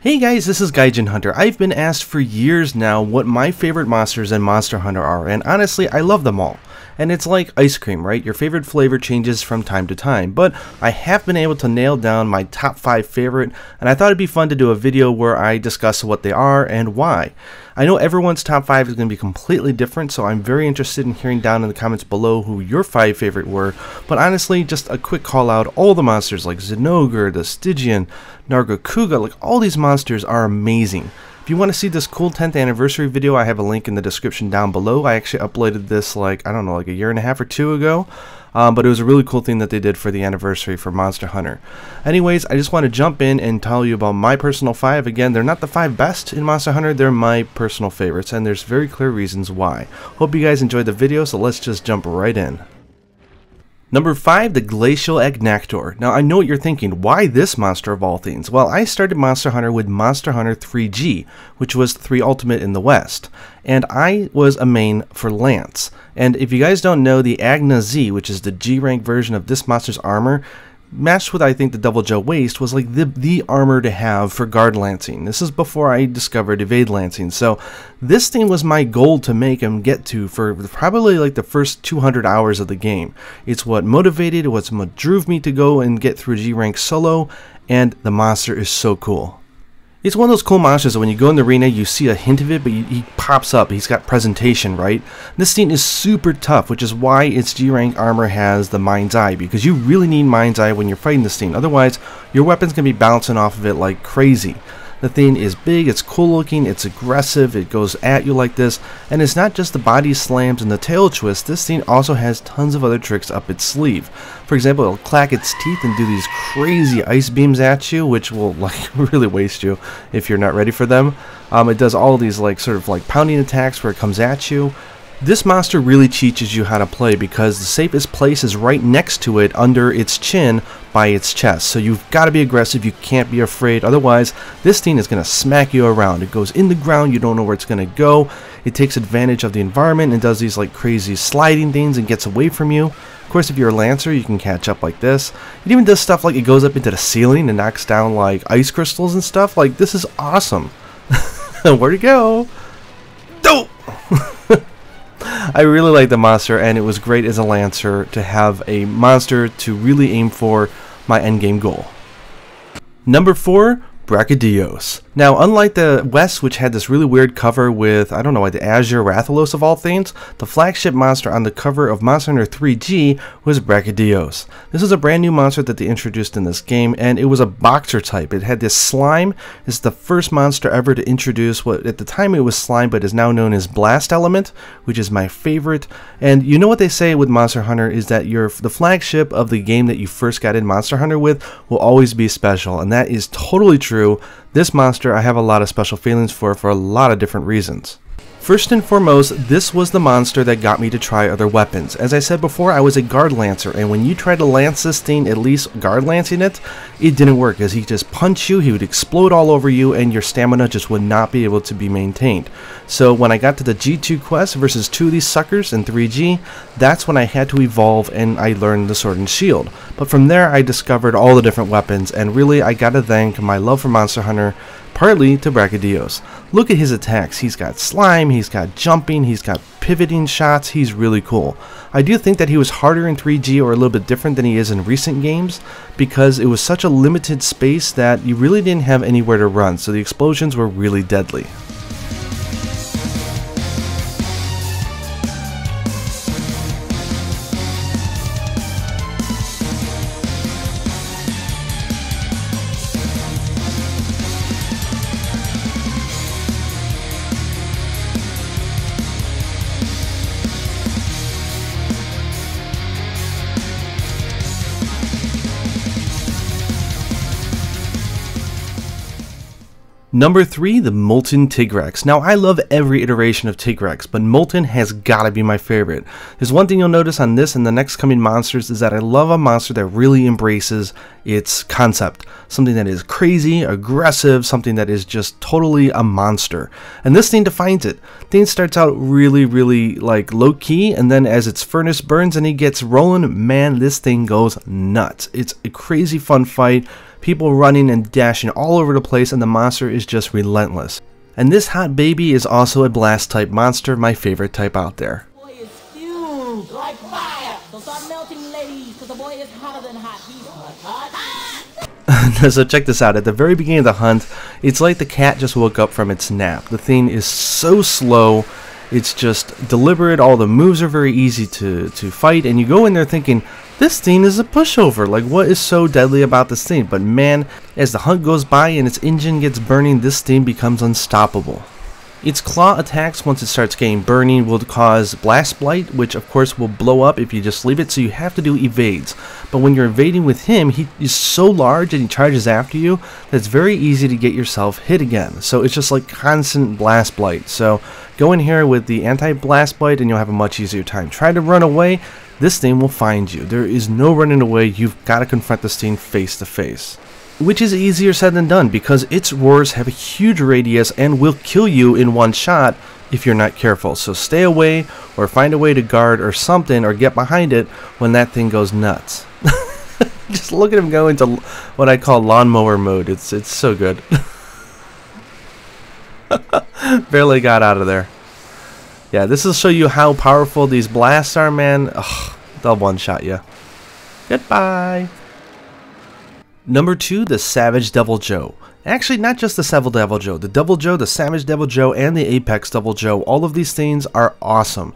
Hey guys, this is Gaijin Hunter. I've been asked for years now what my favorite monsters in Monster Hunter are, and honestly, I love them all. And it's like ice cream, right? Your favorite flavor changes from time to time, but I have been able to nail down my top 5 favorite, and I thought it'd be fun to do a video where I discuss what they are and why. I know everyone's top 5 is going to be completely different, so I'm very interested in hearing down in the comments below who your 5 favorite were, but honestly, just a quick call out, all the monsters like Zinogre, the Stygian, Nargacuga, like all these monsters are amazing. If you want to see this cool 10th anniversary video, I have a link in the description down below. I actually uploaded this like a year and a half or 2 ago. But it was a really cool thing that they did for the anniversary for Monster Hunter. Anyways, I just want to jump in and tell you about my personal 5. Again, they're not the 5 best in Monster Hunter, they're my personal favorites, and there's very clear reasons why. Hope you guys enjoyed the video, so let's just jump right in. Number 5, the Glacial Egg Nectar. Now I know what you're thinking, why this monster of all things? Well, I started Monster Hunter with Monster Hunter 3G, which was 3 Ultimate in the West, and I was a main for Lance. And if you guys don't know, the Agna Z, which is the G rank version of this monster's armor, matched with I think the Deviljho waist, was like the armor to have for guard lancing. This is before I discovered evade lancing, so this thing was my goal to make and get to for probably like the first 200 hours of the game. It's what motivated, what drove me to go and get through G rank solo, and the monster is so cool. It's one of those cool monsters that when you go in the arena, you see a hint of it, but he pops up. He's got presentation, right? This thing is super tough, which is why its G-rank armor has the Mind's Eye, because you really need Mind's Eye when you're fighting this thing. Otherwise, your weapon's going to be bouncing off of it like crazy. The thing is big, it's cool looking, it's aggressive, it goes at you like this, and it's not just the body slams and the tail twist. This thing also has tons of other tricks up its sleeve. For example, it'll clack its teeth and do these crazy ice beams at you, which will like really waste you if you're not ready for them. It does all these like sort of like pounding attacks where it comes at you. This monster really teaches you how to play because the safest place is right next to it under its chin by its chest. So you've got to be aggressive, you can't be afraid, otherwise this thing is going to smack you around. It goes in the ground, you don't know where it's going to go. It takes advantage of the environment and does these like crazy sliding things and gets away from you. Of course, if you're a Lancer, you can catch up like this. It even does stuff like it goes up into the ceiling and knocks down like ice crystals and stuff. Like, this is awesome. Where'd it go? Oh! I really like the monster, and it was great as a Lancer to have a monster to really aim for my endgame goal. Number 4, Braca Dios. Now, unlike the West, which had this really weird cover with, I don't know, like the Azure Rathalos of all things, the flagship monster on the cover of Monster Hunter 3G was Braca Dios. This is a brand new monster that they introduced in this game, and it was a boxer type. It had this slime. It's the first monster ever to introduce what, at the time it was slime, but is now known as Blast Element, which is my favorite. And you know what they say with Monster Hunter is that the flagship of the game that you first got in Monster Hunter with will always be special, and that is totally true. This monster I have a lot of special feelings for a lot of different reasons. First and foremost, this was the monster that got me to try other weapons. As I said before, I was a guard lancer, and when you try to lance this thing, at least guard lancing it, it didn't work, as he'd just punch you, he would explode all over you, and your stamina just would not be able to be maintained. So when I got to the G2 quest versus 2 of these suckers in 3G, that's when I had to evolve and I learned the Sword and Shield. But from there I discovered all the different weapons, and really I gotta thank my love for Monster Hunter partly to Braca Dios. Look at his attacks. He's got slime, he's got jumping, he's got pivoting shots. He's really cool. I do think that he was harder in 3G or a little bit different than he is in recent games because it was such a limited space that you really didn't have anywhere to run, so the explosions were really deadly. Number 3, the Molten TRex. Now, I love every iteration of TRex, but Molten has gotta be my favorite. There's one thing you'll notice on this and the next coming monsters is that I love a monster that really embraces its concept. Something that is crazy, aggressive, something that is just totally a monster. And this thing defines it. Thing starts out really like low-key, and then as its furnace burns and he gets rolling, man, this thing goes nuts. It's a crazy fun fight. people running and dashing all over the place, and the monster is just relentless. And this hot baby is also a blast type monster, my favorite type out there. Boy is huge, like fire. So start melting, ladies, because the boy is hotter than hot. He's hot. So check this out. At the very beginning of the hunt, it's like the cat just woke up from its nap. The thing is so slow. It's just deliberate. All the moves are very easy to fight, and you go in there thinking, this thing is a pushover. Like, what is so deadly about this thing? But man, as the hunt goes by and its engine gets burning, this thing becomes unstoppable. Its claw attacks, once it starts getting burning, will cause blast blight, which of course will blow up if you just leave it, so you have to do evades. But when you're evading with him, he is so large and he charges after you that it's very easy to get yourself hit again. So it's just like constant blast blight. So go in here with the anti-blast blight and you'll have a much easier time. Try to run away, this thing will find you. There is no running away, you've got to confront this thing face to face. Which is easier said than done, because its roars have a huge radius and will kill you in one shot if you're not careful. So stay away, or find a way to guard or something, or get behind it when that thing goes nuts. Just look at him go into what I call lawnmower mode. It's so good. Barely got out of there. Yeah, this will show you how powerful these blasts are, man. Ugh, they'll one-shot you. Goodbye. Number 2, the Savage Deviljho. Actually, not just the Deviljho. The Deviljho, the Savage Deviljho, and the Apex Deviljho, all of these things are awesome.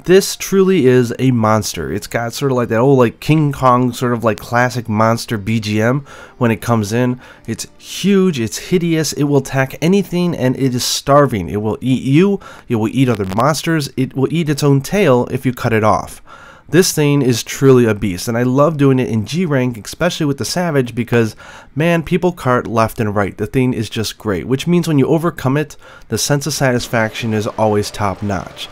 This truly is a monster. It's got sort of like that old like King Kong sort of like classic monster BGM when it comes in. It's huge, it's hideous, it will attack anything, and it is starving. It will eat you, it will eat other monsters, it will eat its own tail if you cut it off. This thing is truly a beast, and I love doing it in G rank, especially with the Savage, because man, people cart left and right. The thing is just great, which means when you overcome it, the sense of satisfaction is always top notch.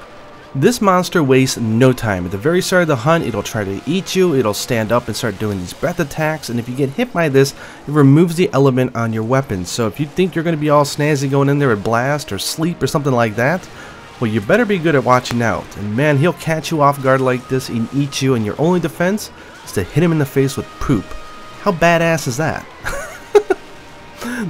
This monster wastes no time. At the very start of the hunt, it'll try to eat you, it'll stand up and start doing these breath attacks, and if you get hit by this, it removes the element on your weapon. So if you think you're going to be all snazzy going in there with blast or sleep or something like that, well, you better be good at watching out. And man, he'll catch you off guard like this and eat you, and your only defense is to hit him in the face with poop. How badass is that?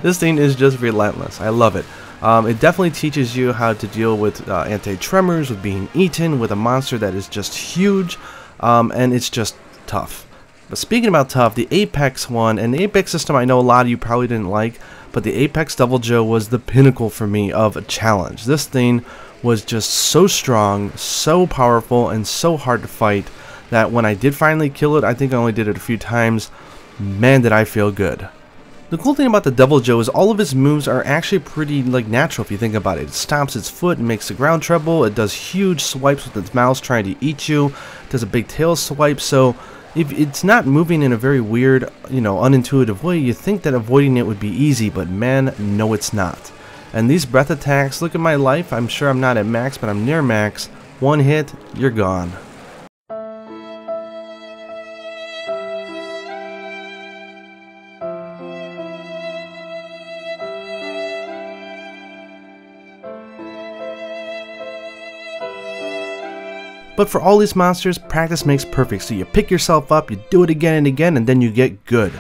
This thing is just relentless. I love it. It definitely teaches you how to deal with anti-tremors, with being eaten, with a monster that is just huge, and it's just tough. But speaking about tough, the Apex one, and the Apex system I know a lot of you probably didn't like, but the Apex Deviljho was the pinnacle for me of a challenge. This thing was just so strong, so powerful, and so hard to fight that when I did finally kill it, I think I only did it a few times, man did I feel good. The cool thing about the Deviljho is all of its moves are actually pretty like natural if you think about it. It stomps its foot and makes the ground tremble, it does huge swipes with its mouth trying to eat you, it does a big tail swipe, so if it's not moving in a very weird, unintuitive way, you think that avoiding it would be easy, but man, no it's not. And these breath attacks, look at my life, I'm sure I'm not at max, but I'm near max. One hit, you're gone. But for all these monsters, practice makes perfect, so you pick yourself up, you do it again and again, and then you get good.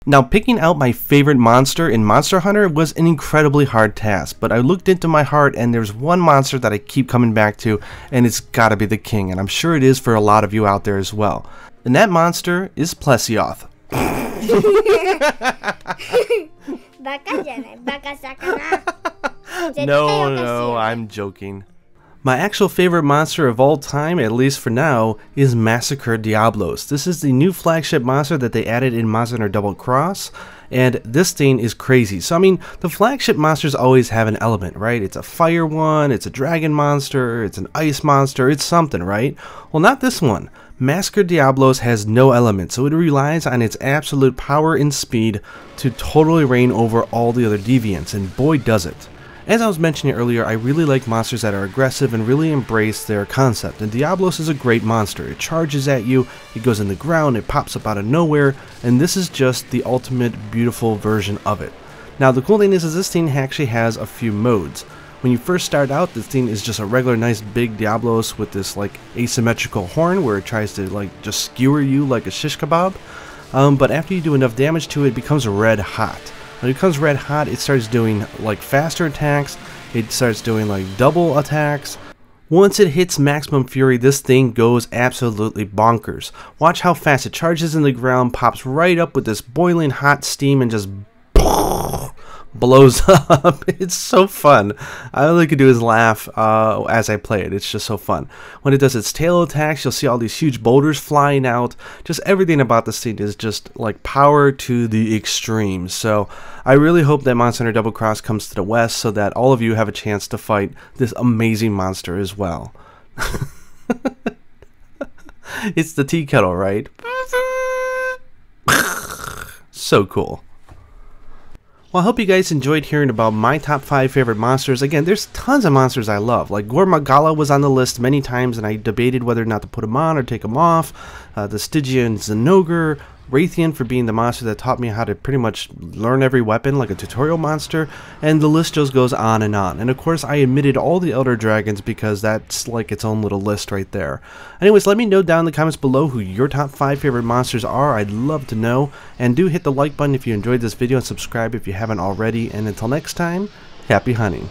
Now, picking out my favorite monster in Monster Hunter was an incredibly hard task, but I looked into my heart and there's one monster that I keep coming back to, and it's gotta be the king, and I'm sure it is for a lot of you out there as well. And that monster is Plesioth. No, I'm joking. My actual favorite monster of all time, at least for now, is Massacre Diablos. This is the new flagship monster that they added in Monster Hunter Double Cross, and this thing is crazy. So I mean, the flagship monsters always have an element, right? It's a fire one, it's a dragon monster, it's an ice monster, it's something, right? Well, not this one. Massacre Diablos has no element, so it relies on its absolute power and speed to totally reign over all the other deviants, and boy does it. As I was mentioning earlier, I really like monsters that are aggressive and really embrace their concept, and Diablos is a great monster. It charges at you, it goes in the ground, it pops up out of nowhere, and this is just the ultimate beautiful version of it. Now the cool thing is this thing actually has a few modes. When you first start out, this thing is just a regular nice big Diablos with this like asymmetrical horn where it tries to like just skewer you like a shish kebab, but after you do enough damage to it, it becomes red hot. When it becomes red hot, it starts doing like faster attacks, it starts doing like double attacks. Once it hits maximum fury, this thing goes absolutely bonkers. Watch how fast it charges in the ground, pops right up with this boiling hot steam, and just blows up. It's so fun. All I can do is laugh as I play it. It's just so fun. When it does its tail attacks, you'll see all these huge boulders flying out. Just everything about this thing is just like power to the extreme. So I really hope that Monster Hunter Double Cross comes to the West so that all of you have a chance to fight this amazing monster as well. It's the tea kettle, right? So cool. Well, I hope you guys enjoyed hearing about my top 5 favorite monsters. Again, there's tons of monsters I love. Like Gormagala was on the list many times, and I debated whether or not to put him on or take him off. The Stygian Zinogre, Raytheon for being the monster that taught me how to pretty much learn every weapon like a tutorial monster, and the list just goes on. And of course I omitted all the Elder Dragons because that's like its own little list right there. Anyways, let me know down in the comments below who your top 5 favorite monsters are. I'd love to know, and do hit the like button if you enjoyed this video and subscribe if you haven't already, and until next time, happy hunting.